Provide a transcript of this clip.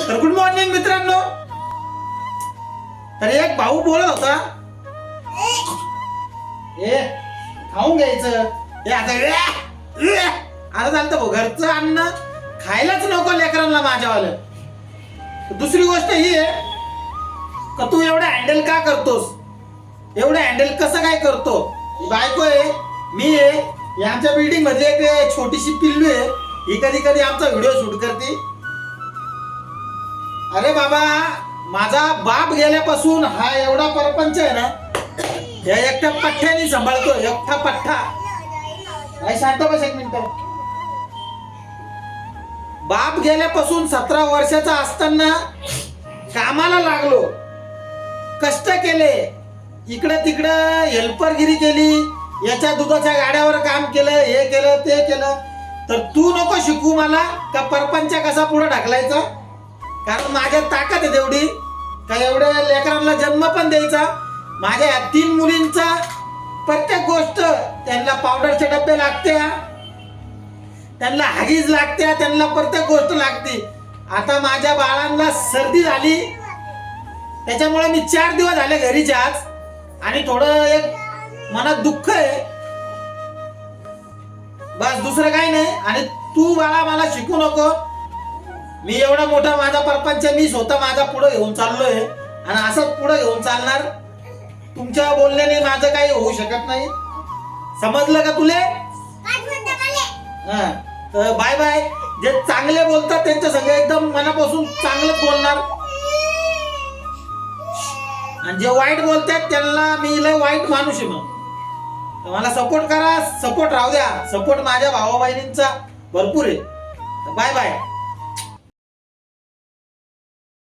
तर good morning मित्रांनो. तर एक भाऊ बोलत होता, ए खाऊन घ्यायचं हे आता चालतं भाऊ, घरचं अन्न खायलाच नको लेकरांना माझ्यावालं. दुसरी गोष्ट ही आहे का तू एवढं हँडल का करतोस, एवढं हँडल कसं काय करतो. बायको आहे, मी आहे, आमच्या बिल्डिंग मध्ये एक छोटीशी पिल्लू आहे, ही कधी कधी आमचा व्हिडिओ शूट करते. अरे बाबा, माझा बाप गेल्यापासून हा एवढा परपंच आहे ना, या एकट्या पठ्ठ्याने सांभाळतो, एकटा पठ्ठा. नाही शांत बस एक मिनिट. बाप गेल्यापासून 17 वर्षाचा असताना कामाला लागलो, कष्ट केले, इकडे तिकडे हेल्परगिरी केली, याच्या दुधाच्या गाड्यावर काम केलं, हे केलं ते केलं. तर तू नको शिकू मला का परपंच कसा पुढे ढकलायचा. कारण माझ्यात ताकद आहे तेवढी का एवढ्या लेकरांना जन्म पण द्यायचा. माझ्या 3 मुलींचा प्रत्येक गोष्ट, त्यांना पावडरचे डब्बे लागते, त्यांना हगीज लागते, त्यांना प्रत्येक गोष्ट लागते. आता माझ्या बाळांना सर्दी झाली, त्याच्यामुळे मी 4 दिवस झाले घरीच आज, आणि थोडं एक मनात दुःख आहे, बस दुसरं काही नाही. आणि तू बाळा मला शिकू नको. मी एवढा मोठा माझा परपंच मी स्वतः माझा पुढे घेऊन चाललोय, आणि असंच पुढे घेऊन चालणार. तुमच्या बोलण्याने माझं काही होऊ शकत नाही. समजलं का तुले? तर बाय बाय. जे चांगले बोलतात त्यांच्या संग एकदम मनापासून चांगलंच बोलणार, आणि जे वाईट बोलतात त्यांना मी लय वाईट माणूस आहे. मग मला सपोर्ट करा, सपोर्ट राहू द्या. सपोर्ट माझ्या भावा बहिणींचा भरपूर आहे. Bye bye.